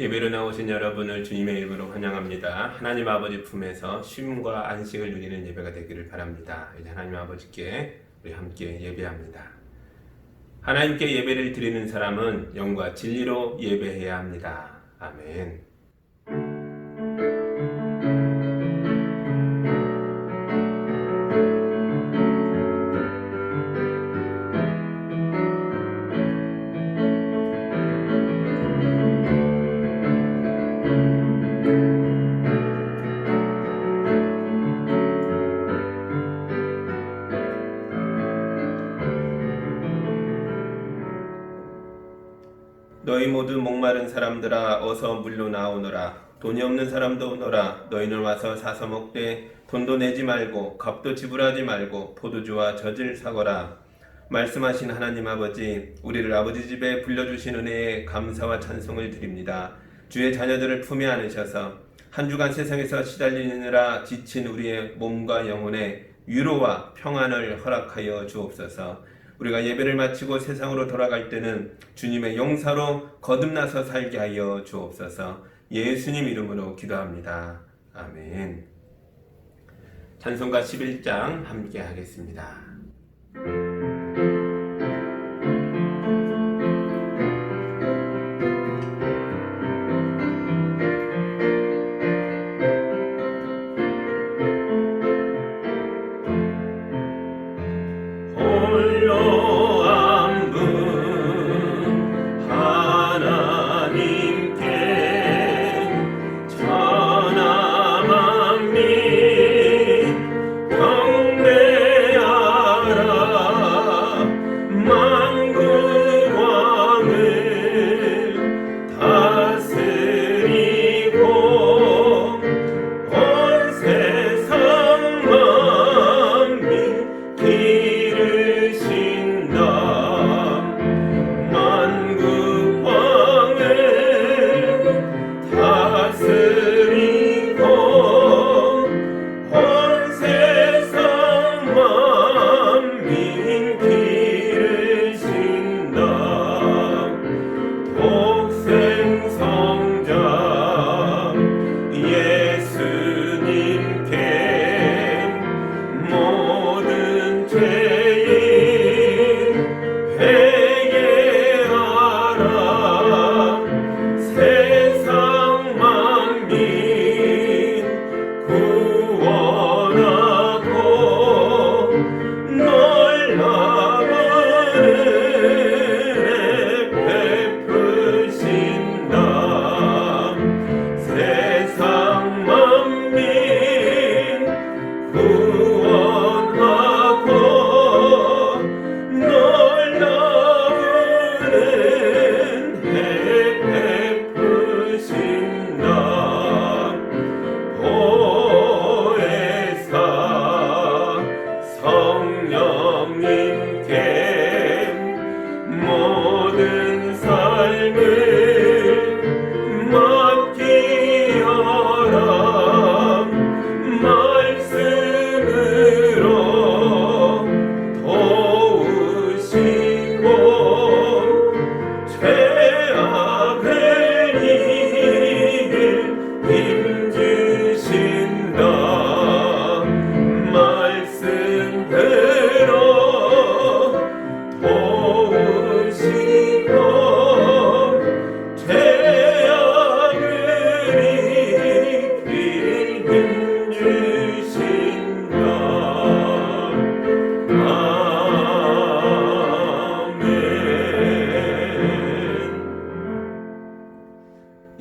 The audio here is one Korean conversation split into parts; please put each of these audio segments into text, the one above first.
예배로 나오신 여러분을 주님의 이름으로 환영합니다. 하나님 아버지 품에서 쉼과 안식을 누리는 예배가 되기를 바랍니다. 이제 하나님 아버지께 우리 함께 예배합니다. 하나님께 예배를 드리는 사람은 영과 진리로 예배해야 합니다. 아멘. 너희 모두 목마른 사람들아 어서 물로 나오너라. 돈이 없는 사람도 오너라. 너희는 와서 사서 먹되 돈도 내지 말고 값도 지불하지 말고 포도주와 젖을 사거라. 말씀하신 하나님 아버지, 우리를 아버지 집에 불러주신 은혜에 감사와 찬송을 드립니다. 주의 자녀들을 품에 안으셔서 한 주간 세상에서 시달리느라 지친 우리의 몸과 영혼에 위로와 평안을 허락하여 주옵소서. 우리가 예배를 마치고 세상으로 돌아갈 때는 주님의 용사로 거듭나서 살게 하여 주옵소서. 예수님 이름으로 기도합니다. 아멘. 찬송가 11장 함께 하겠습니다.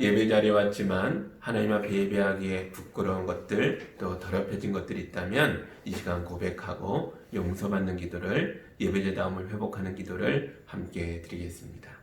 예배 자리에 왔지만 하나님 앞에 예배하기에 부끄러운 것들 또 더럽혀진 것들이 있다면 이 시간 고백하고 용서받는 기도를, 예배제다움을 회복하는 기도를 함께 드리겠습니다.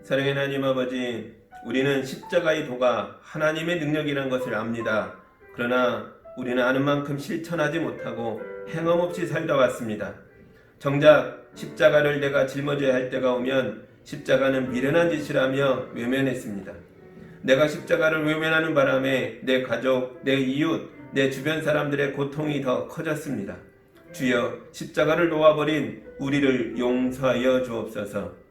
사랑의 하나님 아버지, 우리는 십자가의 도가 하나님의 능력이라는 것을 압니다. 그러나 우리는 아는 만큼 실천하지 못하고 행함 없이 살다 왔습니다. 정작 십자가를 내가 짊어져야 할 때가 오면 십자가는 미련한 짓이라며 외면했습니다. 내가 십자가를 외면하는 바람에 내 가족, 내 이웃, 내 주변 사람들의 고통이 더 커졌습니다. 주여, 십자가를 놓아버린 우리를 용서하여 주옵소서.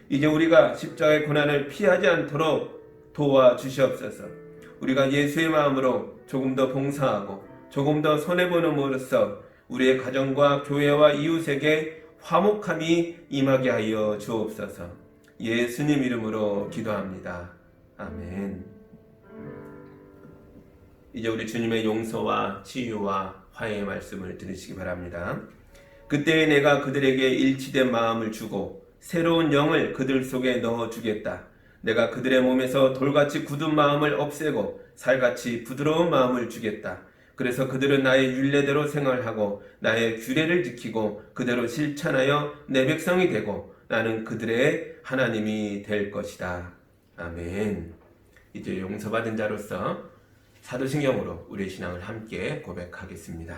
이제 우리가 십자가의 고난을 피하지 않도록 도와주시옵소서. 우리가 예수의 마음으로 조금 더 봉사하고 조금 더 손해보는으로써 우리의 가정과 교회와 이웃에게 화목함이 임하게 하여 주옵소서. 예수님 이름으로 기도합니다. 아멘. 이제 우리 주님의 용서와 치유와 화해의 말씀을 들으시기 바랍니다. 그때에 내가 그들에게 일치된 마음을 주고 새로운 영을 그들 속에 넣어주겠다. 내가 그들의 몸에서 돌같이 굳은 마음을 없애고 살같이 부드러운 마음을 주겠다. 그래서 그들은 나의 율례대로 생활하고 나의 규례를 지키고 그대로 실천하여 내 백성이 되고 나는 그들의 하나님이 될 것이다. 아멘. 이제 용서받은 자로서 사도신경으로 우리의 신앙을 함께 고백하겠습니다.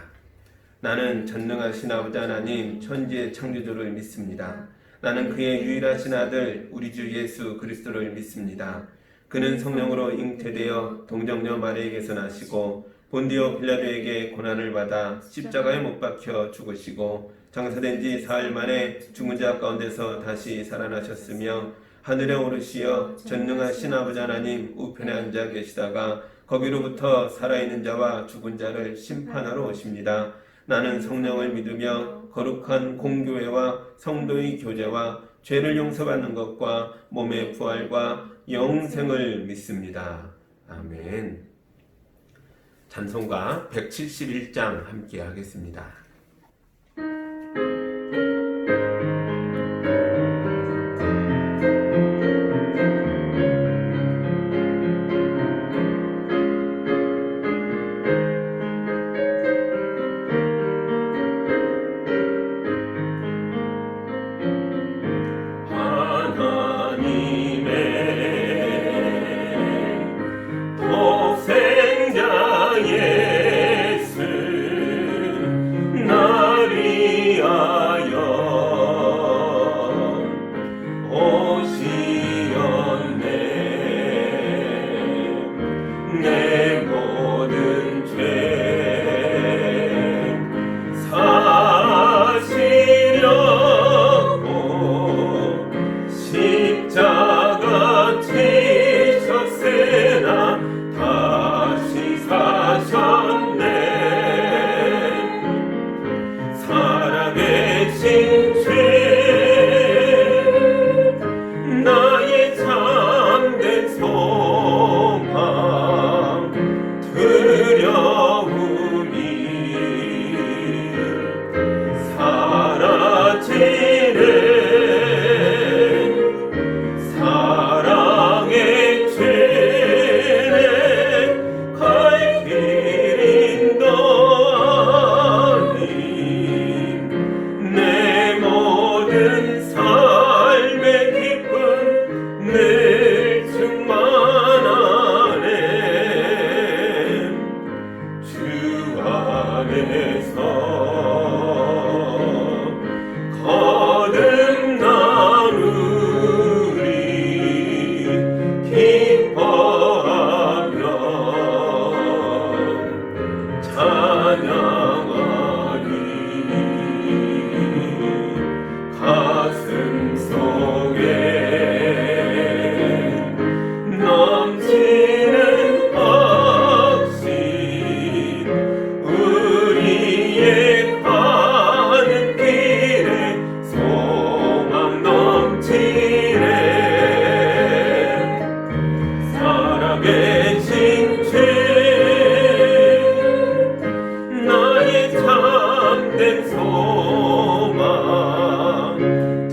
나는 전능하신 아버지 하나님 천지의 창조주를 믿습니다. 나는 그의 유일하신 아들 우리 주 예수 그리스도를 믿습니다. 그는 성령으로 잉태되어 동정녀 마리아에게서 나시고 본디오 빌라도에게 고난을 받아 십자가에 못 박혀 죽으시고 장사된 지 사흘 만에 죽은 자 가운데서 다시 살아나셨으며 하늘에 오르시어 전능하신 아버지 하나님 우편에 앉아 계시다가 거기로부터 살아있는 자와 죽은 자를 심판하러 오십니다. 나는 성령을 믿으며 거룩한 공교회와 성도의 교제와 죄를 용서받는 것과 몸의 부활과 영생을 믿습니다. 아멘. 찬송가 171장 함께 하겠습니다.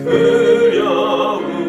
두려움이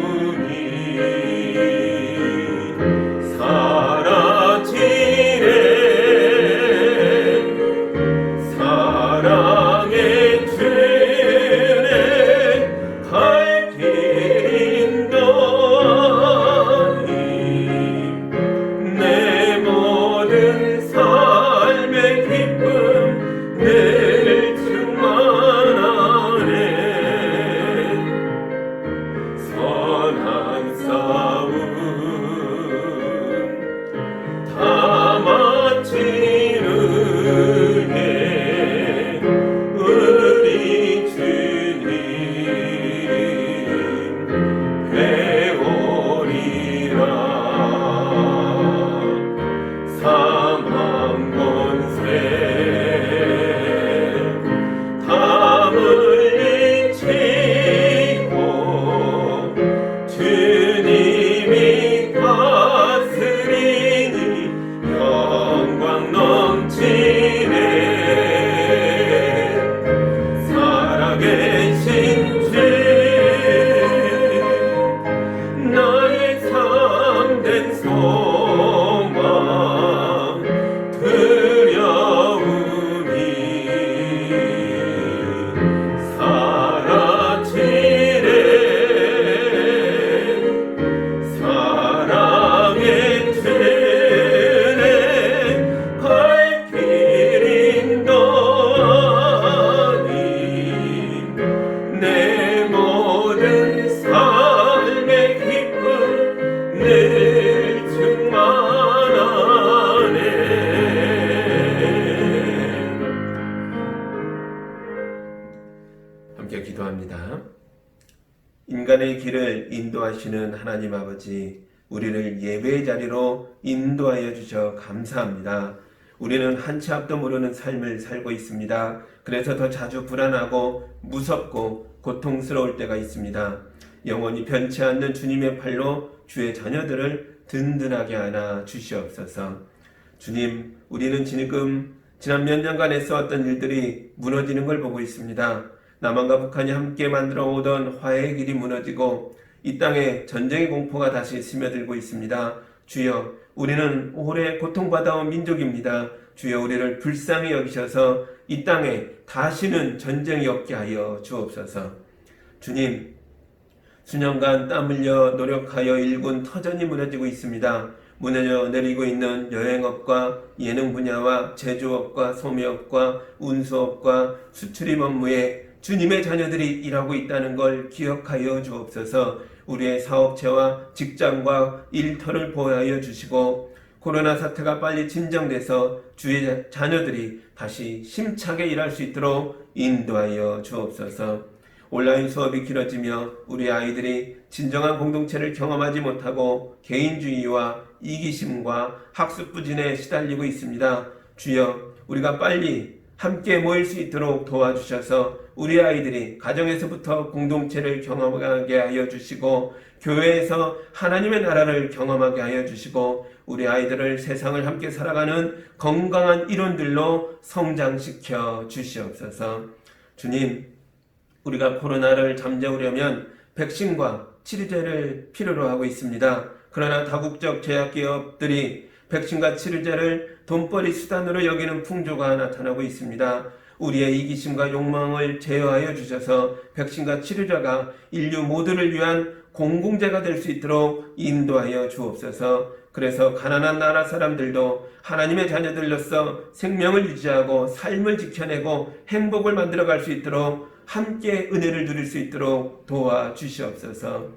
기도합니다. 인간의 길을 인도하시는 하나님 아버지, 우리를 예배의 자리로 인도하여 주셔 감사합니다. 우리는 한치 앞도 모르는 삶을 살고 있습니다. 그래서 더 자주 불안하고 무섭고 고통스러울 때가 있습니다. 영원히 변치 않는 주님의 팔로 주의 자녀들을 든든하게 안아 주시옵소서. 주님, 우리는 지난 몇 년간 애써왔던 일들이 무너지는 걸 보고 있습니다. 남한과 북한이 함께 만들어 오던 화해의 길이 무너지고 이 땅에 전쟁의 공포가 다시 스며들고 있습니다. 주여, 우리는 오래 고통받아온 민족입니다. 주여, 우리를 불쌍히 여기셔서 이 땅에 다시는 전쟁이 없게 하여 주옵소서. 주님, 수년간 땀 흘려 노력하여 일군 터전이 무너지고 있습니다. 무너져 내리고 있는 여행업과 예능 분야와 제조업과 소매업과 운수업과 수출입 업무에 주님의 자녀들이 일하고 있다는 걸 기억하여 주옵소서. 우리의 사업체와 직장과 일터를 보호하여 주시고 코로나 사태가 빨리 진정돼서 주의 자녀들이 다시 힘차게 일할 수 있도록 인도하여 주옵소서. 온라인 수업이 길어지며 우리 아이들이 진정한 공동체를 경험하지 못하고 개인주의와 이기심과 학습 부진에 시달리고 있습니다. 주여, 우리가 빨리 함께 모일 수 있도록 도와주셔서 우리 아이들이 가정에서부터 공동체를 경험하게 하여 주시고 교회에서 하나님의 나라를 경험하게 하여 주시고 우리 아이들을 세상을 함께 살아가는 건강한 일원들로 성장시켜 주시옵소서. 주님, 우리가 코로나를 잠재우려면 백신과 치료제를 필요로 하고 있습니다. 그러나 다국적 제약기업들이 백신과 치료제를 돈벌이 수단으로 여기는 풍조가 나타나고 있습니다. 우리의 이기심과 욕망을 제어하여 주셔서 백신과 치료제가 인류 모두를 위한 공공재가 될 수 있도록 인도하여 주옵소서. 그래서 가난한 나라 사람들도 하나님의 자녀들로서 생명을 유지하고 삶을 지켜내고 행복을 만들어갈 수 있도록 함께 은혜를 누릴 수 있도록 도와주시옵소서.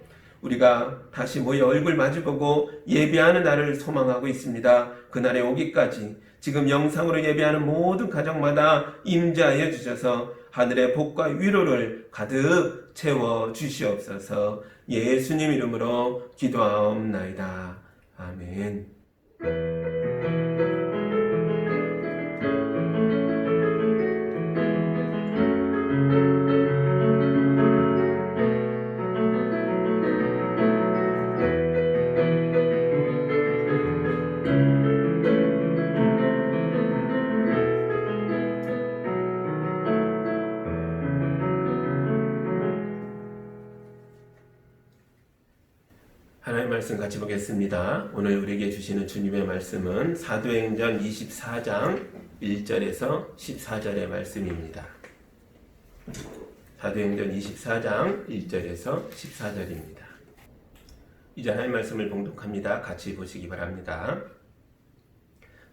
우리가 다시 모여 얼굴 마주보고 예배하는 날을 소망하고 있습니다. 그날에 오기까지 지금 영상으로 예배하는 모든 가정마다 임재하여 주셔서 하늘의 복과 위로를 가득 채워 주시옵소서. 예수님 이름으로 기도하옵나이다. 아멘. 하나님의 말씀 같이 보겠습니다. 오늘 우리에게 주시는 주님의 말씀은 사도행전 24장 1절에서 14절의 말씀입니다. 사도행전 24장 1절에서 14절입니다. 이제 하나님의 말씀을 봉독합니다. 같이 보시기 바랍니다.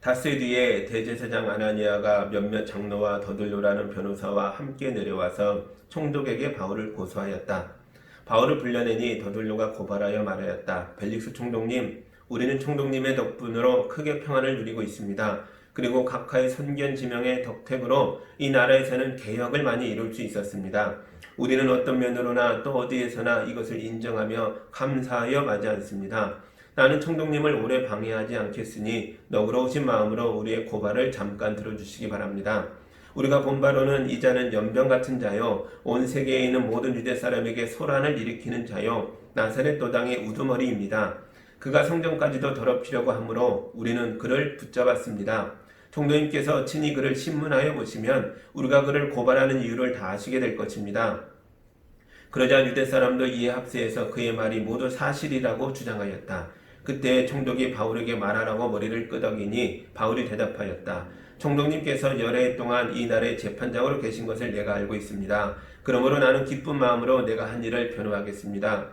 닷새 뒤에 대제사장 아나니아가 몇몇 장로와 더들로라는 변호사와 함께 내려와서 총독에게 바울을 고소하였다. 바울을 불러내니 더들로가 고발하여 말하였다. 벨릭스 총독님, 우리는 총독님의 덕분으로 크게 평안을 누리고 있습니다. 그리고 각하의 선견 지명의 덕택으로 이 나라에서는 개혁을 많이 이룰 수 있었습니다. 우리는 어떤 면으로나 또 어디에서나 이것을 인정하며 감사하여 마지 않습니다. 나는 총독님을 오래 방해하지 않겠으니 너그러우신 마음으로 우리의 고발을 잠깐 들어주시기 바랍니다. 우리가 본 바로는 이 자는 연병 같은 자요, 온 세계에 있는 모든 유대 사람에게 소란을 일으키는 자요, 나사렛 도당의 우두머리입니다. 그가 성전까지도 더럽히려고 하므로 우리는 그를 붙잡았습니다. 총독님께서 친히 그를 신문하여 보시면 우리가 그를 고발하는 이유를 다 아시게 될 것입니다. 그러자 유대 사람도 이에 합세해서 그의 말이 모두 사실이라고 주장하였다. 그때 총독이 바울에게 말하라고 머리를 끄덕이니 바울이 대답하였다. 총독님께서 여러 해 동안 이 나라의 재판장으로 계신 것을 내가 알고 있습니다. 그러므로 나는 기쁜 마음으로 내가 한 일을 변호하겠습니다.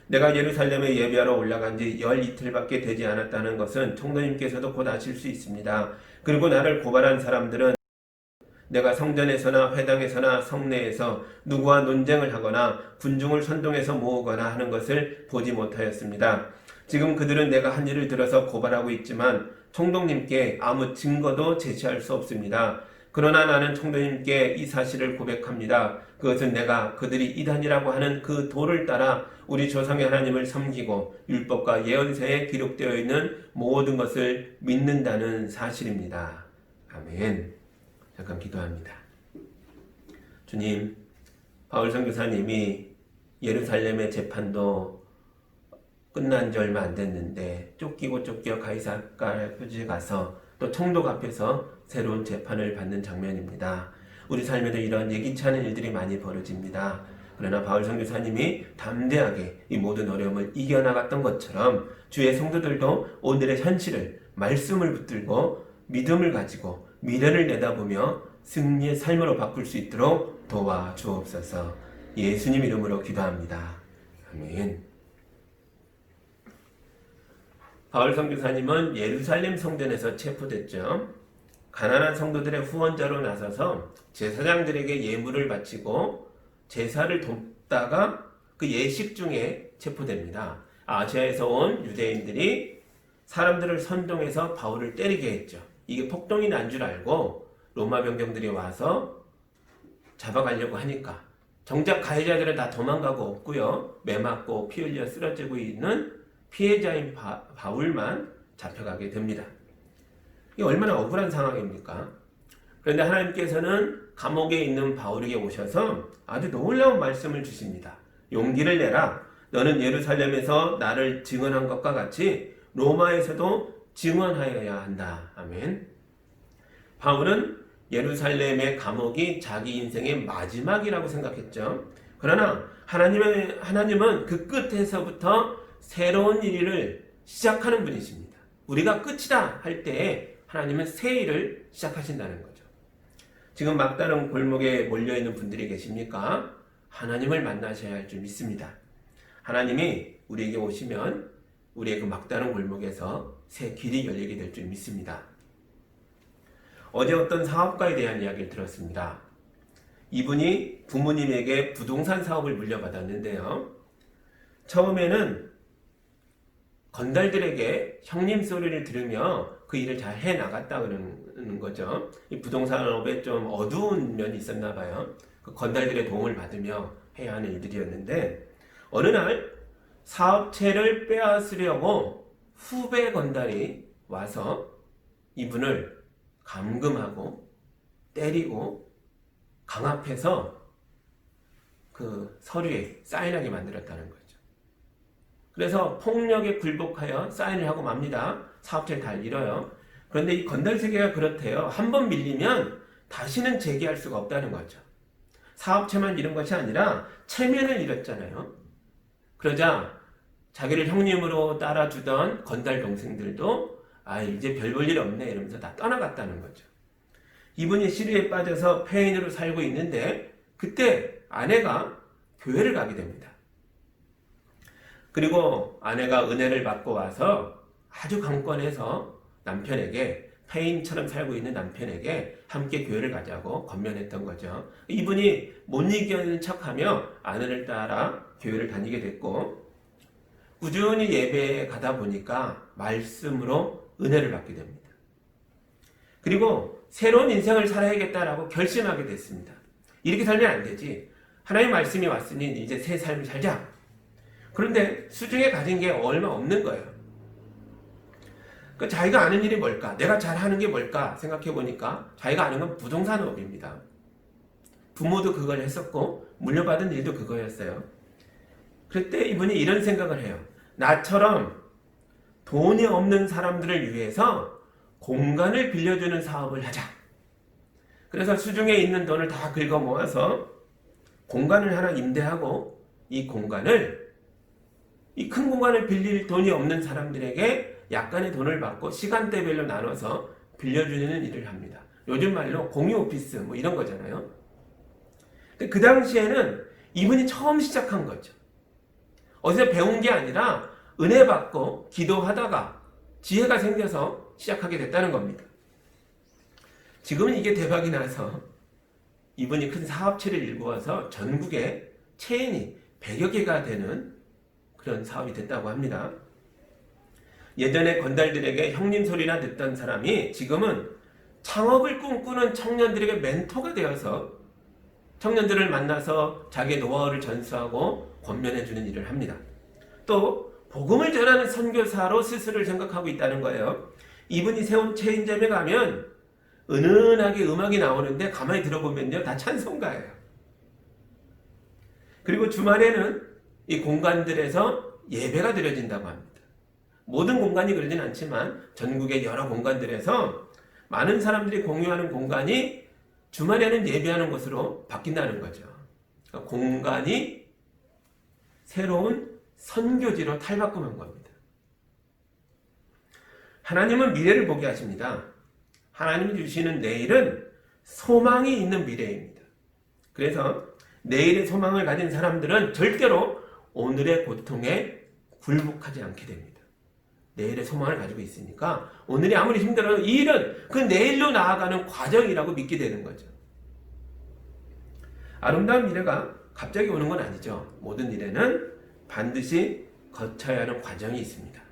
내가 예루살렘에 예배하러 올라간 지 열 이틀밖에 되지 않았다는 것은 총독님께서도 곧 아실 수 있습니다. 그리고 나를 고발한 사람들은 내가 성전에서나 회당에서나 성내에서 누구와 논쟁을 하거나 군중을 선동해서 모으거나 하는 것을 보지 못하였습니다. 지금 그들은 내가 한 일을 들어서 고발하고 있지만 총독님께 아무 증거도 제시할 수 없습니다. 그러나 나는 총독님께 이 사실을 고백합니다. 그것은 내가 그들이 이단이라고 하는 그 도를 따라 우리 조상의 하나님을 섬기고 율법과 예언서에 기록되어 있는 모든 것을 믿는다는 사실입니다. 아멘. 잠깐 기도합니다. 주님, 바울 선교사님이 예루살렘의 재판도 끝난 지 얼마 안 됐는데 쫓기고 쫓겨 가이사랴 표지에 가서 또 총독 앞에서 새로운 재판을 받는 장면입니다. 우리 삶에도 이런 예기치 않은 일들이 많이 벌어집니다. 그러나 바울 선교사님이 담대하게 이 모든 어려움을 이겨나갔던 것처럼 주의 성도들도 오늘의 현실을 말씀을 붙들고 믿음을 가지고 미래를 내다보며 승리의 삶으로 바꿀 수 있도록 도와주옵소서. 예수님 이름으로 기도합니다. 아멘. 바울 선교사님은 예루살렘 성전에서 체포됐죠. 가난한 성도들의 후원자로 나서서 제사장들에게 예물을 바치고 제사를 돕다가 그 예식 중에 체포됩니다. 아시아에서 온 유대인들이 사람들을 선동해서 바울을 때리게 했죠. 이게 폭동이 난 줄 알고 로마 병병들이 와서 잡아가려고 하니까 정작 가해자들은 다 도망가고 없고요. 매 맞고 피 흘려 쓰러지고 있는 피해자인 바울만 잡혀가게 됩니다. 이게 얼마나 억울한 상황입니까? 그런데 하나님께서는 감옥에 있는 바울에게 오셔서 아주 놀라운 말씀을 주십니다. 용기를 내라. 너는 예루살렘에서 나를 증언한 것과 같이 로마에서도 증언하여야 한다. 아멘. 바울은 예루살렘의 감옥이 자기 인생의 마지막이라고 생각했죠. 그러나 하나님은 그 끝에서부터 새로운 일을 시작하는 분이십니다. 우리가 끝이다 할 때에 하나님은 새 일을 시작하신다는 거죠. 지금 막다른 골목에 몰려있는 분들이 계십니까? 하나님을 만나셔야 할 줄 믿습니다. 하나님이 우리에게 오시면 우리의 그 막다른 골목에서 새 길이 열리게 될 줄 믿습니다. 어제 어떤 사업가에 대한 이야기를 들었습니다. 이분이 부모님에게 부동산 사업을 물려받았는데요. 처음에는 건달들에게 형님 소리를 들으며 그 일을 잘 해나갔다 그러는 거죠. 이 부동산업에 좀 어두운 면이 있었나 봐요. 그 건달들의 도움을 받으며 해야 하는 일들이었는데 어느 날 사업체를 빼앗으려고 후배 건달이 와서 이분을 감금하고 때리고 강압해서 그 서류에 사인하게 만들었다는 거죠. 그래서 폭력에 굴복하여 사인을 하고 맙니다. 사업체를 다 잃어요. 그런데 이 건달 세계가 그렇대요. 한번 밀리면 다시는 재기할 수가 없다는 거죠. 사업체만 잃은 것이 아니라 체면을 잃었잖아요. 그러자 자기를 형님으로 따라주던 건달 동생들도 이제 별 볼 일 없네 이러면서 다 떠나갔다는 거죠. 이분이 시리에 빠져서 폐인으로 살고 있는데 그때 아내가 교회를 가게 됩니다. 그리고 아내가 은혜를 받고 와서 아주 강권해서 남편에게 폐인처럼 살고 있는 남편에게 함께 교회를 가자고 권면했던 거죠. 이분이 못 이기는 척하며 아내를 따라 교회를 다니게 됐고 꾸준히 예배에 가다 보니까 말씀으로 은혜를 받게 됩니다. 그리고 새로운 인생을 살아야겠다라고 결심하게 됐습니다. 이렇게 살면 안 되지. 하나님의 말씀이 왔으니 이제 새 삶을 살자. 그런데 수중에 가진 게 얼마 없는 거예요. 그 자기가 아는 일이 뭘까? 내가 잘하는 게 뭘까? 생각해 보니까 자기가 아는 건 부동산업입니다. 부모도 그걸 했었고 물려받은 일도 그거였어요. 그때 이분이 이런 생각을 해요. 나처럼 돈이 없는 사람들을 위해서 공간을 빌려주는 사업을 하자. 그래서 수중에 있는 돈을 다 긁어 모아서 공간을 하나 임대하고 이 공간을 이 큰 공간을 빌릴 돈이 없는 사람들에게 약간의 돈을 받고 시간대별로 나눠서 빌려주는 일을 합니다. 요즘 말로 공유 오피스 뭐 이런 거잖아요. 근데 그 당시에는 이분이 처음 시작한 거죠. 어디서 배운 게 아니라 은혜 받고 기도하다가 지혜가 생겨서 시작하게 됐다는 겁니다. 지금은 이게 대박이 나서 이분이 큰 사업체를 일구어서 전국에 체인이 100여 개가 되는 그런 사업이 됐다고 합니다. 예전에 건달들에게 형님 소리나 듣던 사람이 지금은 창업을 꿈꾸는 청년들에게 멘토가 되어서 청년들을 만나서 자기의 노하우를 전수하고 권면해주는 일을 합니다. 또 복음을 전하는 선교사로 스스로를 생각하고 있다는 거예요. 이분이 세운 체인점에 가면 은은하게 음악이 나오는데 가만히 들어보면요, 다 찬송가예요. 그리고 주말에는 이 공간들에서 예배가 드려진다고 합니다. 모든 공간이 그러진 않지만 전국의 여러 공간들에서 많은 사람들이 공유하는 공간이 주말에는 예배하는 곳으로 바뀐다는 거죠. 그러니까 공간이 새로운 선교지로 탈바꿈한 겁니다. 하나님은 미래를 보게 하십니다. 하나님이 주시는 내일은 소망이 있는 미래입니다. 그래서 내일의 소망을 가진 사람들은 절대로 오늘의 고통에 굴복하지 않게 됩니다. 내일의 소망을 가지고 있으니까 오늘이 아무리 힘들어도 이 일은 그 내일로 나아가는 과정이라고 믿게 되는 거죠. 아름다운 미래가 갑자기 오는 건 아니죠. 모든 일에는 반드시 거쳐야 하는 과정이 있습니다.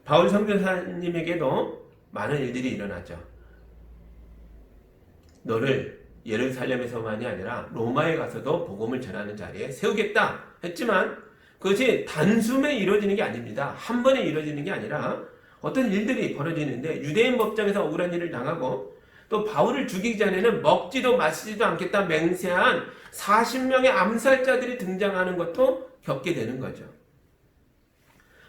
바울 선교사님에게도 많은 일들이 일어나죠. 너를 예루살렘에서만이 아니라 로마에 가서도 복음을 전하는 자리에 세우겠다 했지만 그것이 단숨에 이루어지는 게 아닙니다. 한 번에 이루어지는 게 아니라 어떤 일들이 벌어지는데 유대인 법정에서 억울한 일을 당하고 또 바울을 죽이기 전에는 먹지도 마시지도 않겠다 맹세한 40명의 암살자들이 등장하는 것도 겪게 되는 거죠.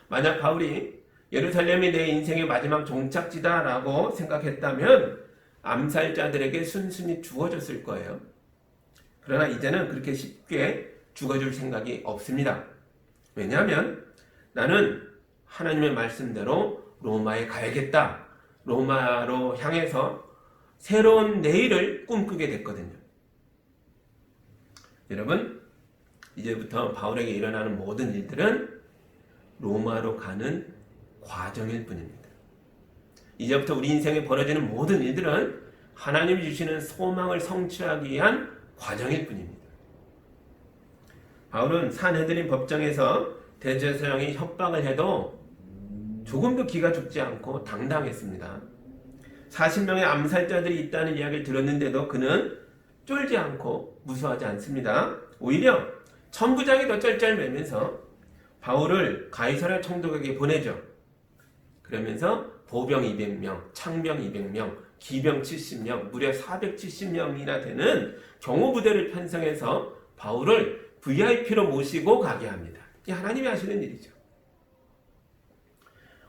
만약 바울이 예루살렘이 내 인생의 마지막 종착지다라고 생각했다면 암살자들에게 순순히 죽어줬을 거예요. 그러나 이제는 그렇게 쉽게 죽어줄 생각이 없습니다. 왜냐하면 나는 하나님의 말씀대로 로마에 가야겠다. 로마로 향해서 새로운 내일을 꿈꾸게 됐거든요. 여러분, 이제부터 바울에게 일어나는 모든 일들은 로마로 가는 과정일 뿐입니다. 이제부터 우리 인생에 벌어지는 모든 일들은 하나님이 주시는 소망을 성취하기 위한 과정일 뿐입니다. 바울은 산헤드린 법정에서 대제사장이 협박을 해도 조금도 기가 죽지 않고 당당했습니다. 40명의 암살자들이 있다는 이야기를 들었는데도 그는 쫄지 않고 무서워하지 않습니다. 오히려 천부장이 더 쩔쩔매면서 바울을 가이사랴 총독에게 보내죠. 그러면서 보병 200명, 창병 200명, 기병 70명, 무려 470명이나 되는 경호부대를 편성해서 바울을 VIP로 모시고 가게 합니다. 이게 하나님이 하시는 일이죠.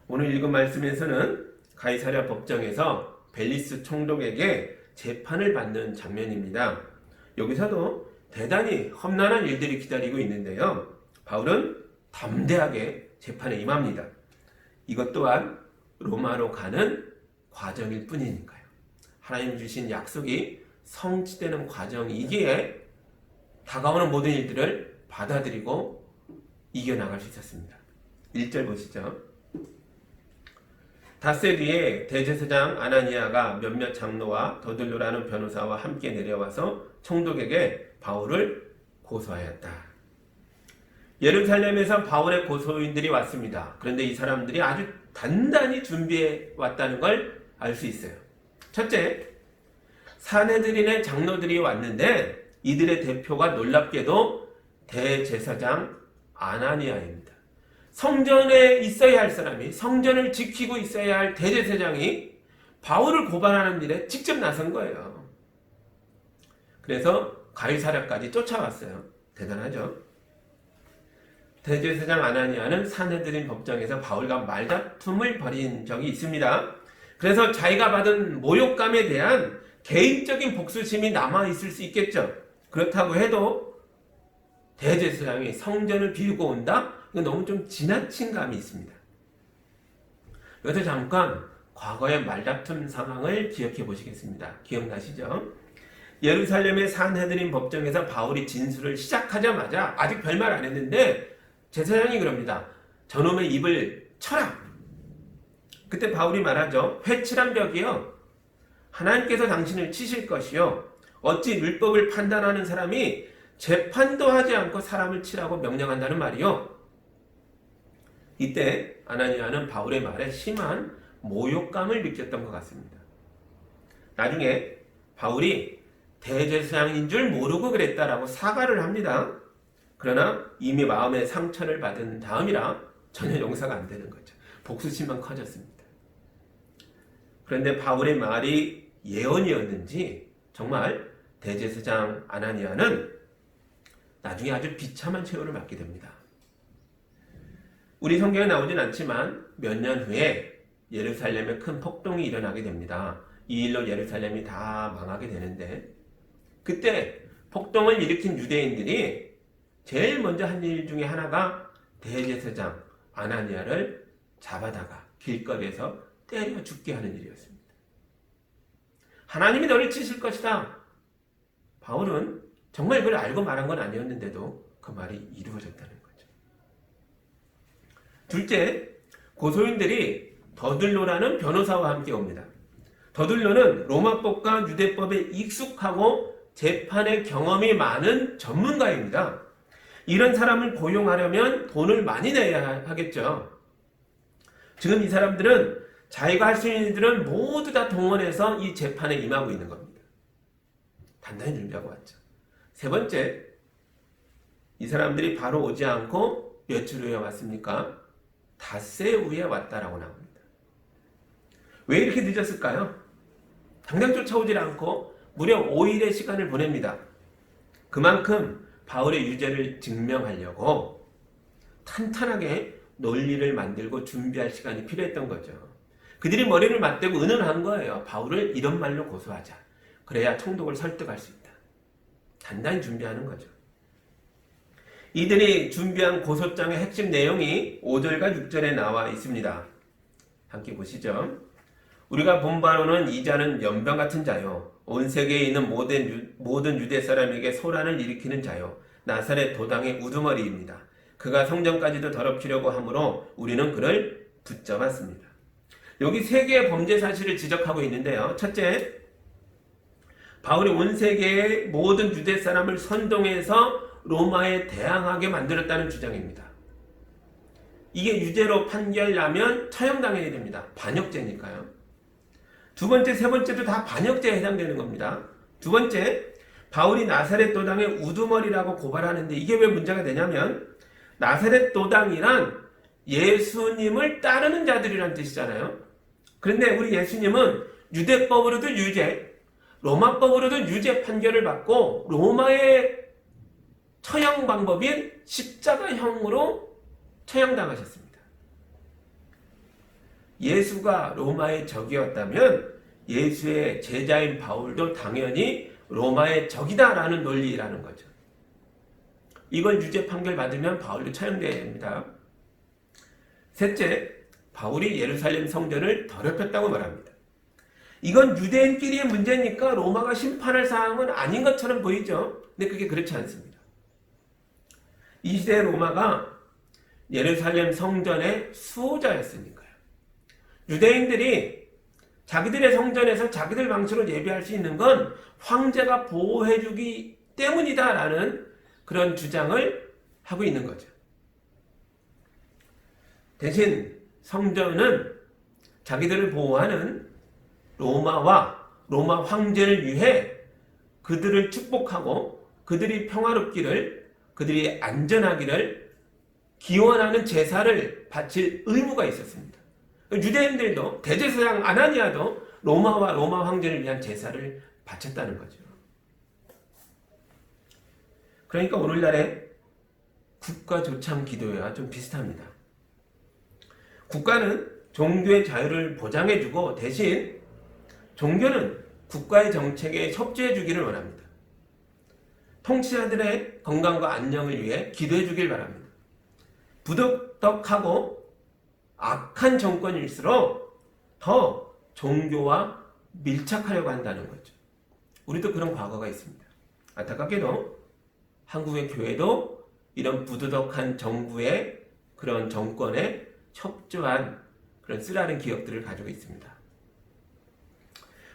오늘 읽은 말씀에서는 가이사랴 법정에서 벨리스 총독에게 재판을 받는 장면입니다. 여기서도 대단히 험난한 일들이 기다리고 있는데요. 바울은 담대하게 재판에 임합니다. 이것 또한 로마로 가는 과정일 뿐이니까요. 하나님 주신 약속이 성취되는 과정이기에 다가오는 모든 일들을 받아들이고 이겨나갈 수 있었습니다. 1절 보시죠. 닷새 뒤에 대제사장 아나니아가 몇몇 장로와 더들로라는 변호사와 함께 내려와서 총독에게 바울을 고소하였다. 예루살렘에서 바울의 고소인들이 왔습니다. 그런데 이 사람들이 아주 단단히 준비해 왔다는 걸 알 수 있어요. 첫째, 산헤드린의 장로들이 왔는데 이들의 대표가 놀랍게도 대제사장 아나니아입니다. 성전에 있어야 할 사람이, 성전을 지키고 있어야 할 대제사장이 바울을 고발하는 일에 직접 나선 거예요. 그래서 가이사랴까지 쫓아왔어요. 대단하죠? 대제사장 아나니아는 산헤드린 법정에서 바울과 말다툼을 벌인 적이 있습니다. 그래서 자기가 받은 모욕감에 대한 개인적인 복수심이 남아있을 수 있겠죠. 그렇다고 해도 대제사장이 성전을 비우고 온다? 이건 너무 좀 지나친 감이 있습니다. 여기서 잠깐 과거의 말다툼 상황을 기억해 보시겠습니다. 기억나시죠? 예루살렘의 산헤드린 법정에서 바울이 진술을 시작하자마자 아직 별말 안 했는데 제사장이 그럽니다. 저놈의 입을 쳐라. 그때 바울이 말하죠. 회칠한 벽이요. 하나님께서 당신을 치실 것이요. 어찌 율법을 판단하는 사람이 재판도 하지 않고 사람을 치라고 명령한다는 말이요. 이때 아나니아는 바울의 말에 심한 모욕감을 느꼈던 것 같습니다. 나중에 바울이 대제사장인 줄 모르고 그랬다라고 사과를 합니다. 그러나 이미 마음의 상처를 받은 다음이라 전혀 용서가 안 되는 거죠. 복수심만 커졌습니다. 그런데 바울의 말이 예언이었는지 정말 대제사장 아나니아는 나중에 아주 비참한 최후를 맞게 됩니다. 우리 성경에 나오진 않지만 몇 년 후에 예루살렘에 큰 폭동이 일어나게 됩니다. 이 일로 예루살렘이 다 망하게 되는데 그때 폭동을 일으킨 유대인들이 제일 먼저 한 일 중에 하나가 대제사장 아나니아를 잡아다가 길거리에서 때려 죽게 하는 일이었습니다. 하나님이 너를 치실 것이다. 바울은 정말 그걸 알고 말한 건 아니었는데도 그 말이 이루어졌다는 거죠. 둘째, 고소인들이 더들로라는 변호사와 함께 옵니다. 더들로는 로마법과 유대법에 익숙하고 재판의 경험이 많은 전문가입니다. 이런 사람을 고용하려면 돈을 많이 내야 하겠죠. 지금 이 사람들은 자기가 할 수 있는 일들은 모두 다 동원해서 이 재판에 임하고 있는 겁니다. 단단히 준비하고 왔죠. 세 번째, 이 사람들이 바로 오지 않고 며칠 후에 왔습니까? 닷새 후에 왔다라고 나옵니다. 왜 이렇게 늦었을까요? 당장 쫓아오질 않고 무려 5일의 시간을 보냅니다. 그만큼 바울의 유죄를 증명하려고 탄탄하게 논리를 만들고 준비할 시간이 필요했던 거죠. 그들이 머리를 맞대고 의논한 거예요. 바울을 이런 말로 고소하자. 그래야 총독을 설득할 수 있다. 단단히 준비하는 거죠. 이들이 준비한 고소장의 핵심 내용이 5절과 6절에 나와 있습니다. 함께 보시죠. 우리가 본 바로는 이 자는 연병 같은 자요. 온 세계에 있는 모든 유대 사람에게 소란을 일으키는 자요. 나사렛 도당의 우두머리입니다. 그가 성전까지도 더럽히려고 하므로 우리는 그를 붙잡았습니다. 여기 세 개의 범죄 사실을 지적하고 있는데요. 첫째, 바울이 온 세계의 모든 유대 사람을 선동해서 로마에 대항하게 만들었다는 주장입니다. 이게 유죄로 판결나면 처형당해야 됩니다. 반역죄니까요. 두 번째, 세 번째도 다 반역죄에 해당되는 겁니다. 두 번째, 바울이 나사렛 도당의 우두머리라고 고발하는데 이게 왜 문제가 되냐면 나사렛 도당이란 예수님을 따르는 자들이란 뜻이잖아요. 그런데 우리 예수님은 유대법으로도 유죄, 로마법으로도 유죄 판결을 받고 로마의 처형 방법인 십자가형으로 처형당하셨습니다. 예수가 로마의 적이었다면 예수의 제자인 바울도 당연히 로마의 적이다라는 논리라는 거죠. 이걸 유죄 판결 받으면 바울도 처형돼야 됩니다. 셋째, 바울이 예루살렘 성전을 더럽혔다고 말합니다. 이건 유대인끼리의 문제니까 로마가 심판할 사항은 아닌 것처럼 보이죠. 근데 그게 그렇지 않습니다. 이 시대 로마가 예루살렘 성전의 수호자였으니까요. 유대인들이 자기들의 성전에서 자기들 방식으로 예배할 수 있는 건 황제가 보호해주기 때문이다라는 그런 주장을 하고 있는 거죠. 대신 성전은 자기들을 보호하는 로마와 로마 황제를 위해 그들을 축복하고 그들이 평화롭기를, 그들이 안전하기를 기원하는 제사를 바칠 의무가 있었습니다. 유대인들도 대제사장 아나니아도 로마와 로마 황제를 위한 제사를 바쳤다는 거죠. 그러니까 오늘날의 국가 조참 기도회와 좀 비슷합니다. 국가는 종교의 자유를 보장해주고 대신 종교는 국가의 정책에 협조해주기를 원합니다. 통치자들의 건강과 안녕을 위해 기도해주길 바랍니다. 부도덕하고 악한 정권일수록 더 종교와 밀착하려고 한다는 거죠. 우리도 그런 과거가 있습니다. 안타깝게도 한국의 교회도 이런 부도덕한 정부의 그런 정권에 협조한 그런 쓰라린 기억들을 가지고 있습니다.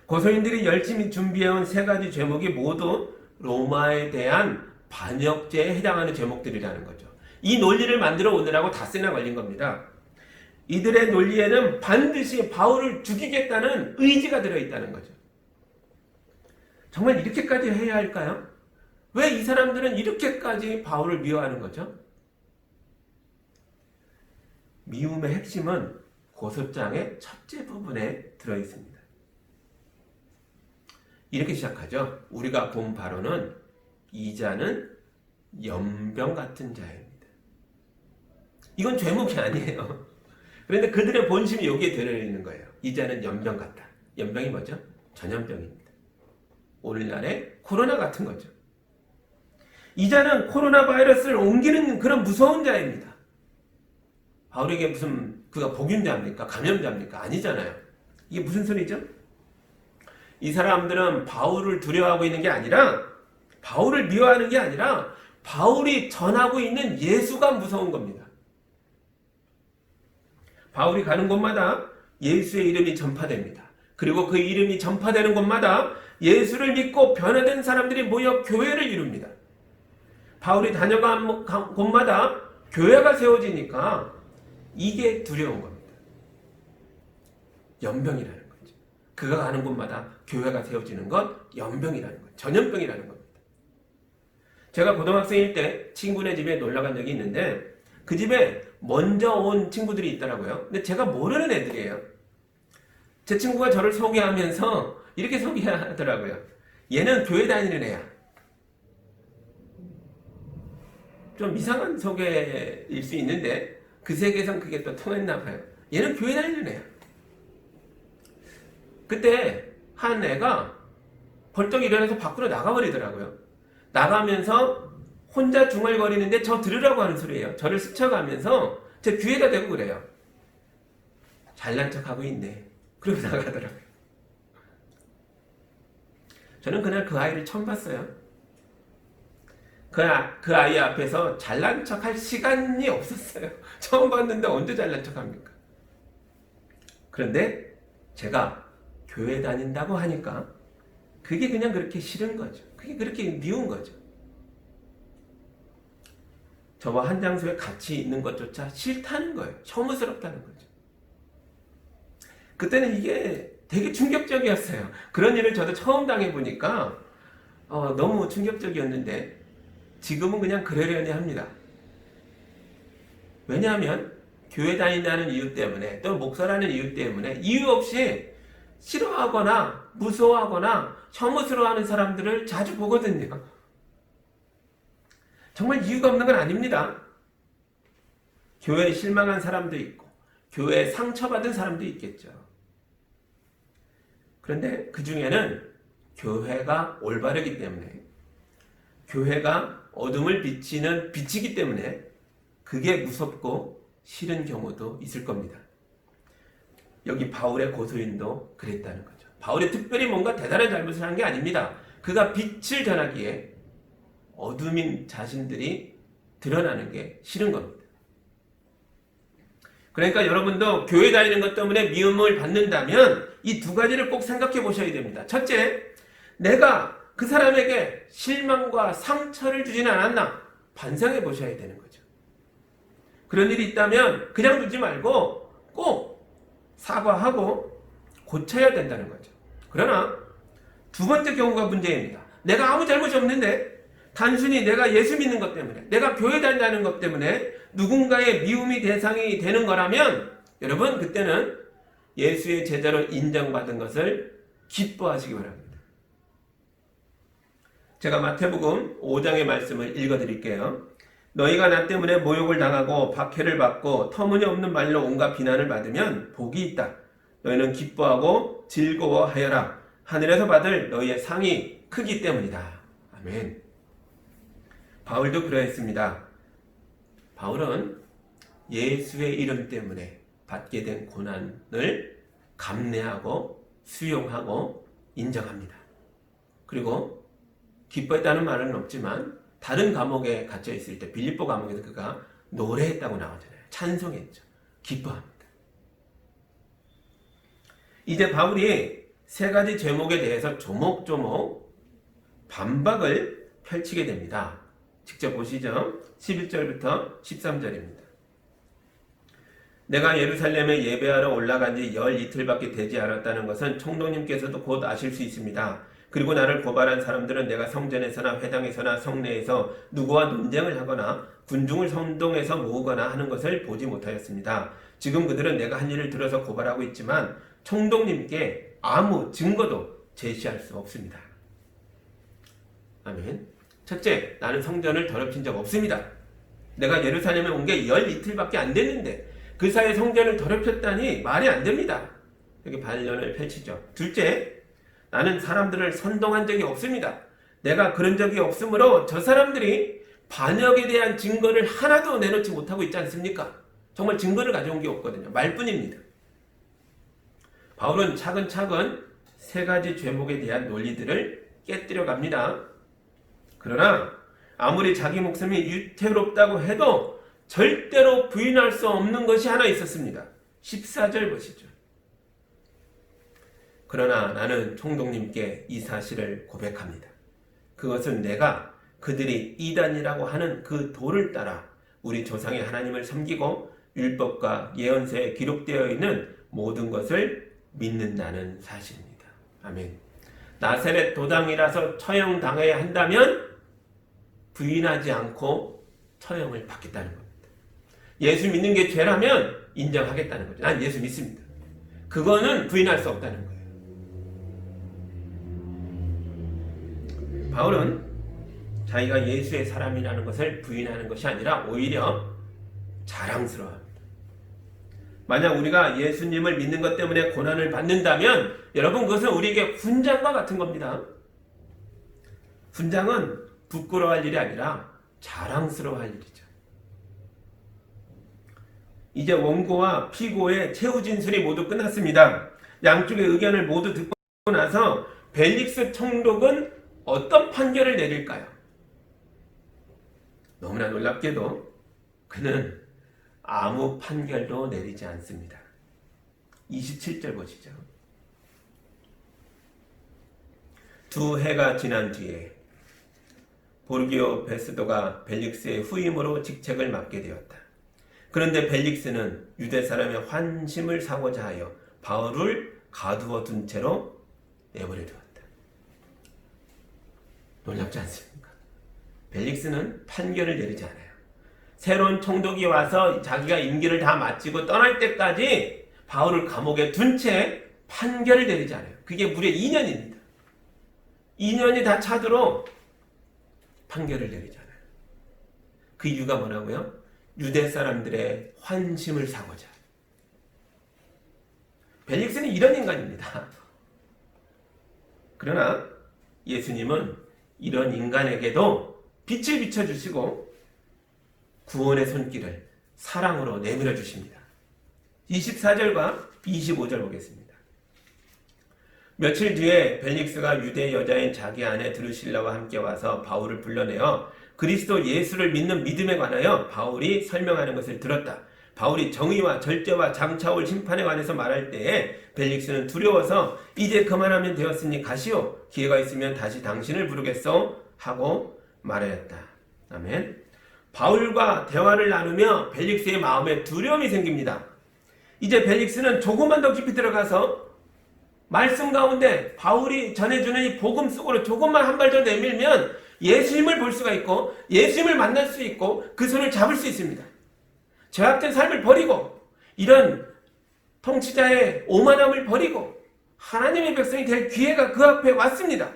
고소인들이 열심히 준비해온 세 가지 제목이 모두 로마에 대한 반역죄에 해당하는 제목들이라는 거죠. 이 논리를 만들어 오느라고 닷새나 걸린 겁니다. 이들의 논리에는 반드시 바울을 죽이겠다는 의지가 들어있다는 거죠. 정말 이렇게까지 해야 할까요? 왜 이 사람들은 이렇게까지 바울을 미워하는 거죠? 미움의 핵심은 고소장의 첫째 부분에 들어있습니다. 이렇게 시작하죠. 우리가 본 바로는 이 자는 연병 같은 자입니다. 이건 죄목이 아니에요. 그런데 그들의 본심이 여기에 들어있는 거예요. 이 자는 연병 같다. 연병이 뭐죠? 전염병입니다. 오늘날의 코로나 같은 거죠. 이 자는 코로나 바이러스를 옮기는 그런 무서운 자입니다. 바울에게 무슨 그가 복균자입니까? 감염자입니까? 아니잖아요. 이게 무슨 소리죠? 이 사람들은 바울을 두려워하고 있는 게 아니라, 바울을 미워하는 게 아니라 바울이 전하고 있는 예수가 무서운 겁니다. 바울이 가는 곳마다 예수의 이름이 전파됩니다. 그리고 그 이름이 전파되는 곳마다 예수를 믿고 변화된 사람들이 모여 교회를 이룹니다. 바울이 다녀간 곳마다 교회가 세워지니까 이게 두려운 겁니다. 연병이라는 거죠. 그가 가는 곳마다 교회가 세워지는 것, 연병이라는 것, 전염병이라는 겁니다. 제가 고등학생일 때 친구네 집에 놀러 간 적이 있는데 그 집에 먼저 온 친구들이 있더라고요. 근데 제가 모르는 애들이에요. 제 친구가 저를 소개하면서 이렇게 소개하더라고요. 얘는 교회 다니는 애야. 좀 이상한 소개일 수 있는데 그 세계에선 그게 또 통했나 봐요. 얘는 교회 다니는 애야. 그때 한 애가 벌떡 일어나서 밖으로 나가버리더라고요. 나가면서 혼자 중얼거리는데 저 들으라고 하는 소리예요. 저를 스쳐가면서 제 귀에다 대고 그래요. 잘난 척하고 있네. 그러고 나가더라고요. 저는 그날 그 아이를 처음 봤어요. 그 아이 앞에서 잘난 척할 시간이 없었어요. 처음 봤는데 언제 잘난 척합니까? 그런데 제가 교회 다닌다고 하니까 그게 그냥 그렇게 싫은 거죠. 그게 그렇게 미운 거죠. 저와 한 장소에 같이 있는 것조차 싫다는 거예요. 혐오스럽다는 거죠. 그때는 이게 되게 충격적이었어요. 그런 일을 저도 처음 당해보니까 너무 충격적이었는데 지금은 그냥 그러려니 합니다. 왜냐하면 교회 다닌다는 이유 때문에 또 목사라는 이유 때문에 이유 없이 싫어하거나 무서워하거나 혐오스러워하는 사람들을 자주 보거든요. 정말 이유가 없는 건 아닙니다. 교회에 실망한 사람도 있고 교회에 상처받은 사람도 있겠죠. 그런데 그 중에는 교회가 올바르기 때문에, 교회가 어둠을 비치는 빛이기 때문에 그게 무섭고 싫은 경우도 있을 겁니다. 여기 바울의 고소인도 그랬다는 거죠. 바울이 특별히 뭔가 대단한 잘못을 한 게 아닙니다. 그가 빛을 전하기에 어둠인 자신들이 드러나는 게 싫은 겁니다. 그러니까 여러분도 교회 다니는 것 때문에 미움을 받는다면 이 두 가지를 꼭 생각해 보셔야 됩니다. 첫째, 내가 그 사람에게 실망과 상처를 주지는 않았나 반성해 보셔야 되는 거죠. 그런 일이 있다면 그냥 두지 말고 꼭 사과하고 고쳐야 된다는 거죠. 그러나 두 번째 경우가 문제입니다. 내가 아무 잘못이 없는데 단순히 내가 예수 믿는 것 때문에, 내가 교회 다닌다는 것 때문에 누군가의 미움이 대상이 되는 거라면 여러분 그때는 예수의 제자로 인정받은 것을 기뻐하시기 바랍니다. 제가 마태복음 5장의 말씀을 읽어드릴게요. 너희가 나 때문에 모욕을 당하고 박해를 받고 터무니없는 말로 온갖 비난을 받으면 복이 있다. 너희는 기뻐하고 즐거워하여라. 하늘에서 받을 너희의 상이 크기 때문이다. 아멘. 바울도 그러했습니다. 바울은 예수의 이름 때문에 받게 된 고난을 감내하고 수용하고 인정합니다. 그리고 기뻐했다는 말은 없지만 다른 감옥에 갇혀 있을 때 빌립보 감옥에서 그가 노래했다고 나오잖아요. 찬송했죠. 기뻐합니다. 이제 바울이 세 가지 제목에 대해서 조목조목 반박을 펼치게 됩니다. 직접 보시죠. 11절부터 13절입니다. 내가 예루살렘에 예배하러 올라간 지 열 이틀밖에 되지 않았다는 것은 총독님께서도 곧 아실 수 있습니다. 그리고 나를 고발한 사람들은 내가 성전에서나 회당에서나 성내에서 누구와 논쟁을 하거나 군중을 선동해서 모으거나 하는 것을 보지 못하였습니다. 지금 그들은 내가 한 일을 들어서 고발하고 있지만 총독님께 아무 증거도 제시할 수 없습니다. 아멘. 첫째, 나는 성전을 더럽힌 적 없습니다. 내가 예루살렘에 온 게 열 이틀밖에 안 됐는데 그 사이에 성전을 더럽혔다니 말이 안 됩니다. 이렇게 반론을 펼치죠. 둘째, 나는 사람들을 선동한 적이 없습니다. 내가 그런 적이 없으므로 저 사람들이 반역에 대한 증거를 하나도 내놓지 못하고 있지 않습니까? 정말 증거를 가져온 게 없거든요. 말뿐입니다. 바울은 차근차근 세 가지 죄목에 대한 논리들을 깨뜨려 갑니다. 그러나 아무리 자기 목숨이 유태롭다고 해도 절대로 부인할 수 없는 것이 하나 있었습니다. 14절 보시죠. 그러나 나는 총독님께 이 사실을 고백합니다. 그것은 내가 그들이 이단이라고 하는 그 도를 따라 우리 조상의 하나님을 섬기고 율법과 예언서에 기록되어 있는 모든 것을 믿는다는 사실입니다. 아멘. 나세렛 도당이라서 처형당해야 한다면 부인하지 않고 처형을 받겠다는 겁니다. 예수 믿는 게 죄라면 인정하겠다는 거죠. 난 예수 믿습니다. 그거는 부인할 수 없다는 거예요. 바울은 자기가 예수의 사람이라는 것을 부인하는 것이 아니라 오히려 자랑스러워합니다. 만약 우리가 예수님을 믿는 것 때문에 고난을 받는다면 여러분 그것은 우리에게 훈장과 같은 겁니다. 훈장은 부끄러워할 일이 아니라 자랑스러워할 일이죠. 이제 원고와 피고의 최후 진술이 모두 끝났습니다. 양쪽의 의견을 모두 듣고 나서 벨릭스 총독은 어떤 판결을 내릴까요? 너무나 놀랍게도 그는 아무 판결도 내리지 않습니다. 27절 보시죠. 2해가 지난 뒤에 보르기오 베스도가 벨릭스의 후임으로 직책을 맡게 되었다. 그런데 벨릭스는 유대 사람의 환심을 사고자 하여 바울을 가두어 둔 채로 내버려 두었다. 놀랍지 않습니까? 벨릭스는 판결을 내리지 않아요. 새로운 총독이 와서 자기가 임기를 다 마치고 떠날 때까지 바울을 감옥에 둔 채 판결을 내리지 않아요. 그게 무려 2년입니다. 2년이 다 차도록 판결을 내리지 않아요. 그 이유가 뭐라고요? 유대 사람들의 환심을 사고자. 벨릭스는 이런 인간입니다. 그러나 예수님은 이런 인간에게도 빛을 비춰주시고 구원의 손길을 사랑으로 내밀어 주십니다. 24절과 25절 보겠습니다. 며칠 뒤에 벨릭스가 유대 여자인 자기 아내 드루실라와 함께 와서 바울을 불러내어 그리스도 예수를 믿는 믿음에 관하여 바울이 설명하는 것을 들었다. 바울이 정의와 절제와 장차올 심판에 관해서 말할 때에 벨릭스는 두려워서 이제 그만하면 되었으니 가시오. 기회가 있으면 다시 당신을 부르겠소 하고 말하였다. 아멘. 바울과 대화를 나누며 벨릭스의 마음에 두려움이 생깁니다. 이제 벨릭스는 조금만 더 깊이 들어가서 말씀 가운데 바울이 전해주는 이 복음 속으로 조금만 한 발 더 내밀면 예수님을 볼 수가 있고 예수님을 만날 수 있고 그 손을 잡을 수 있습니다. 죄악된 삶을 버리고 이런 통치자의 오만함을 버리고 하나님의 백성이 될 기회가 그 앞에 왔습니다.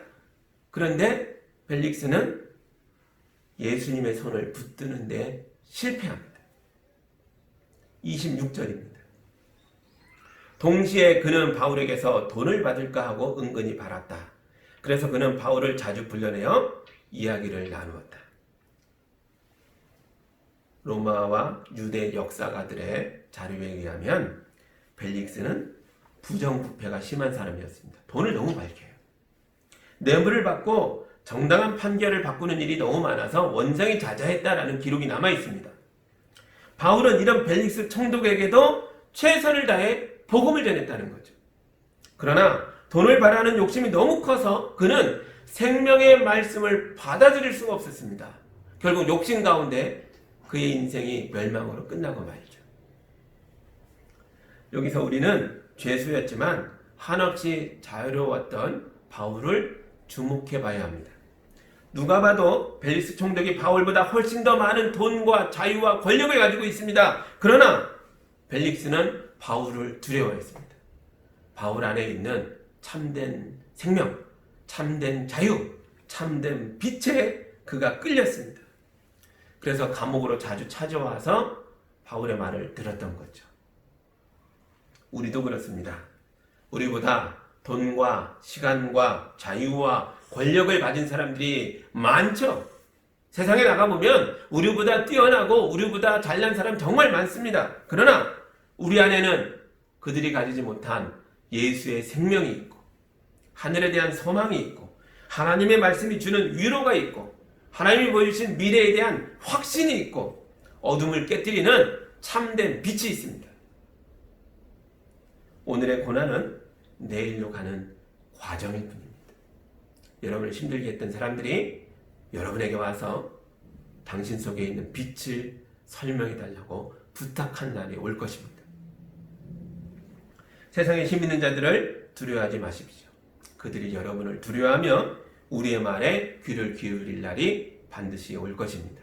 그런데 벨릭스는 예수님의 손을 붙드는데 실패합니다. 26절입니다. 동시에 그는 바울에게서 돈을 받을까 하고 은근히 바랐다. 그래서 그는 바울을 자주 불러내어 이야기를 나누었다. 로마와 유대 역사가들의 자료에 의하면 벨릭스는 부정부패가 심한 사람이었습니다. 돈을 너무 많이 해요. 뇌물을 받고 정당한 판결을 바꾸는 일이 너무 많아서 원성이 자자했다라는 기록이 남아 있습니다. 바울은 이런 벨릭스 총독에게도 최선을 다해 복음을 전했다는 거죠. 그러나 돈을 바라는 욕심이 너무 커서 그는 생명의 말씀을 받아들일 수가 없었습니다. 결국 욕심 가운데 그의 인생이 멸망으로 끝나고 말죠. 여기서 우리는 죄수였지만 한없이 자유로웠던 바울을 주목해 봐야 합니다. 누가 봐도 벨릭스 총독이 바울보다 훨씬 더 많은 돈과 자유와 권력을 가지고 있습니다. 그러나 벨릭스는 바울을 두려워했습니다. 바울 안에 있는 참된 생명, 참된 자유, 참된 빛에 그가 끌렸습니다. 그래서 감옥으로 자주 찾아와서 바울의 말을 들었던 거죠. 우리도 그렇습니다. 우리보다 돈과 시간과 자유와 권력을 가진 사람들이 많죠. 세상에 나가보면 우리보다 뛰어나고 우리보다 잘난 사람 정말 많습니다. 그러나 우리 안에는 그들이 가지지 못한 예수의 생명이 있고 하늘에 대한 소망이 있고 하나님의 말씀이 주는 위로가 있고 하나님이 보여주신 미래에 대한 확신이 있고 어둠을 깨뜨리는 참된 빛이 있습니다. 오늘의 고난은 내일로 가는 과정일 뿐입니다. 여러분을 힘들게 했던 사람들이 여러분에게 와서 당신 속에 있는 빛을 설명해 달라고 부탁한 날이 올 것입니다. 세상에 힘 있는 자들을 두려워하지 마십시오. 그들이 여러분을 두려워하며 우리의 말에 귀를 기울일 날이 반드시 올 것입니다.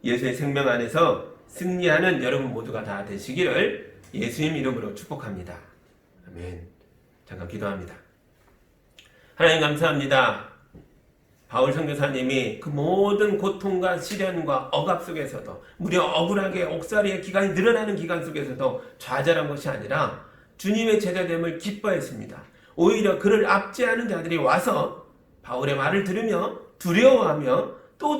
예수의 생명 안에서 승리하는 여러분 모두가 다 되시기를 예수님 이름으로 축복합니다. 아멘. 잠깐 기도합니다. 하나님 감사합니다. 바울 선교사님이 그 모든 고통과 시련과 억압 속에서도 무려 억울하게 옥살이의 기간이 늘어나는 기간 속에서도 좌절한 것이 아니라 주님의 제자됨을 기뻐했습니다. 오히려 그를 압제하는 자들이 와서 바울의 말을 들으며 두려워하며 또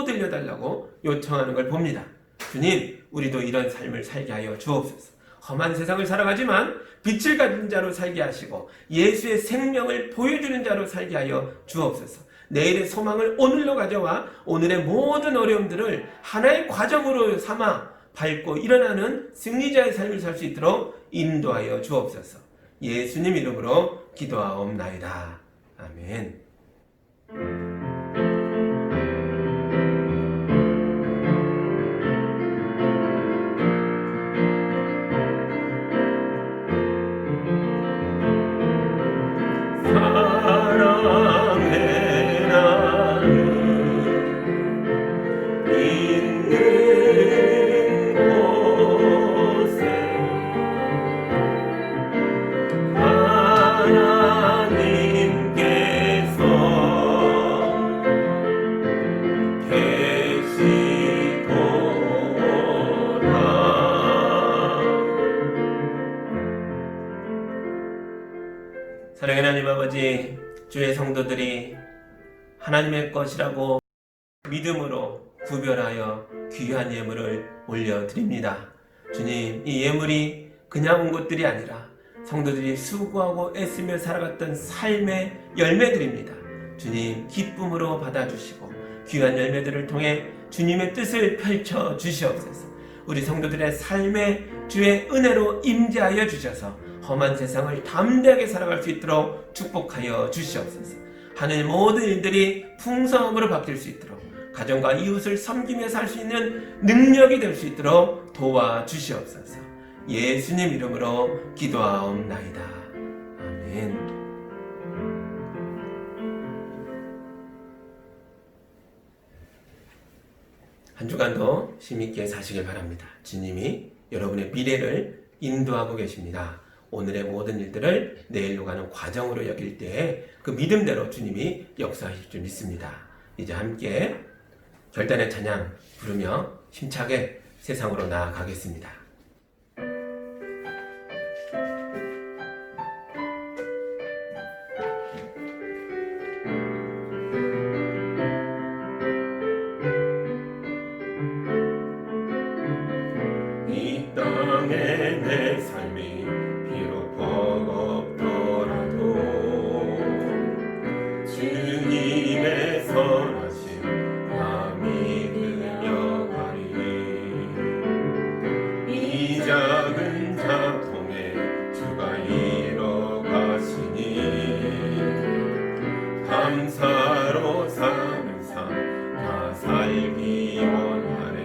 들려달라고 요청하는 걸 봅니다. 주님, 우리도 이런 삶을 살게 하여 주옵소서. 험한 세상을 살아가지만 빛을 가진 자로 살게 하시고 예수의 생명을 보여주는 자로 살게 하여 주옵소서. 내일의 소망을 오늘로 가져와 오늘의 모든 어려움들을 하나의 과정으로 삼아 밟고 일어나는 승리자의 삶을 살 수 있도록 인도하여 주옵소서. 예수님 이름으로 기도하옵나이다. 아멘. 사랑하는 하나님 아버지, 주의 성도들이 하나님의 것이라고 믿음으로 구별하여 귀한 예물을 올려드립니다. 주님, 이 예물이 그냥 온 것들이 아니라 성도들이 수고하고 애쓰며 살아갔던 삶의 열매들입니다. 주님, 기쁨으로 받아주시고 귀한 열매들을 통해 주님의 뜻을 펼쳐 주시옵소서. 우리 성도들의 삶에 주의 은혜로 임재하여 주셔서 험한 세상을 담대하게 살아갈 수 있도록 축복하여 주시옵소서. 하늘 모든 일들이 풍성함으로 바뀔 수 있도록 가정과 이웃을 섬기며 살 수 있는 능력이 될 수 있도록 도와주시옵소서. 예수님 이름으로 기도하옵나이다. 아멘. 한 주간도 힘있게 사시길 바랍니다. 주님이 여러분의 미래를 인도하고 계십니다. 오늘의 모든 일들을 내일로 가는 과정으로 여길 때에 그 믿음대로 주님이 역사하실 줄 믿습니다. 이제 함께 결단의 찬양 부르며 힘차게 세상으로 나아가겠습니다. 이 땅에 내 삶이 비록 버겁더라도 주님의 선하심 나 믿으며 가리. 이 작은 작통에 주가 이뤄가시니 감사로 사는 삶 다 살기 원하네.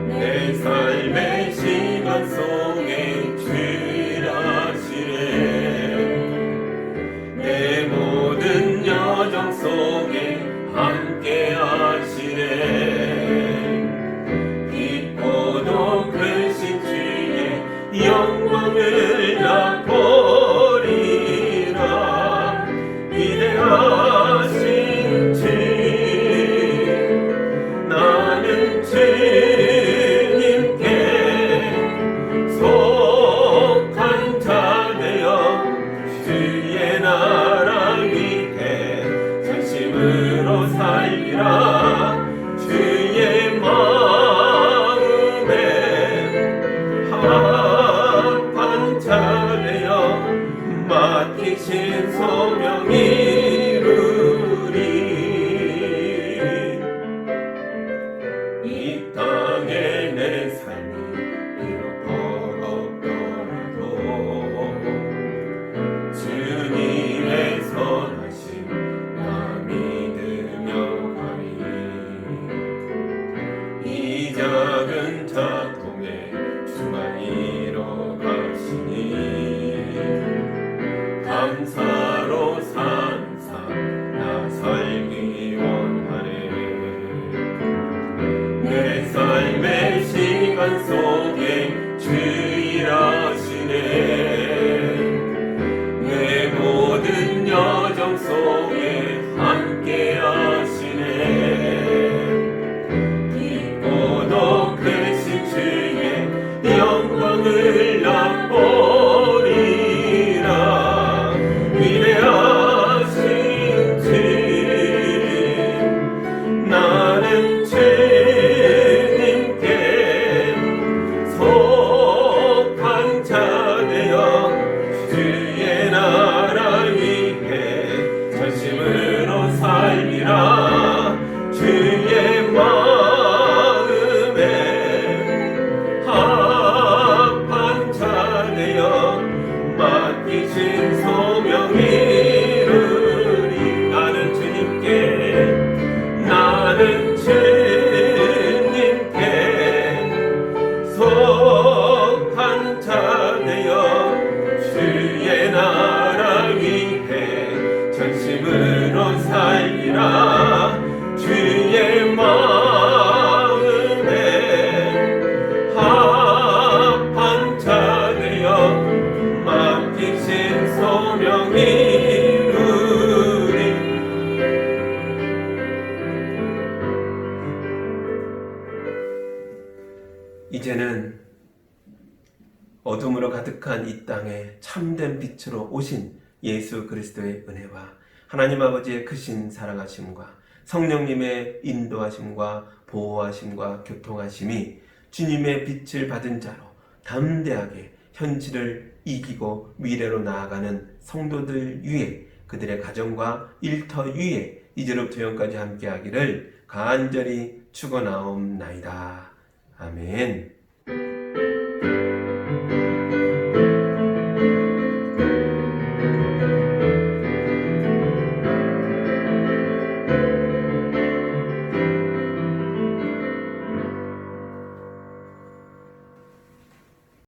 내 삶의 시간 속에 주일하시네. 내 살리라. 주의 마음에 합한 자 되어 맡기신 소명 이루리. 이 땅에 내 삶이 비록 버겁더라도 주님의 선하심 나 믿으며 가리. 이 작은 자통에 주가 이뤄 가시니 감사로 사는 삶 나 살기 원하네. 내 삶의 시간 속에 주 일하시네. 내 모든 여정 속에 함께 하시네. 깊고도 크신 주의 영광을 맛보리라. 위대하신 주 나는 주님께 속한 자 되어 주의 나라 위해 전심으로 살리라. 주의 마음에 합한 자 되어 맡기신 소명 이루리. 나는 주님께 속한 자 되어 주의 나라 위해 전심으로 살리라. 주의 마음에 합한 자 되어 맡기신 소명 이루리. 이제는 어둠으로 가득한 이 땅에 참된 빛으로 오신 예수 그리스도의 은혜와 하나님 아버지의 크신 사랑하심과 성령님의 인도하심과 보호하심과 교통하심이 주님의 빛을 받은 자로 담대하게 현실을 이기고 미래로 나아가는 성도들 위에, 그들의 가정과 일터 위에 이제로부터 영까지 함께하기를 간절히 축원하옵나이다. 아멘.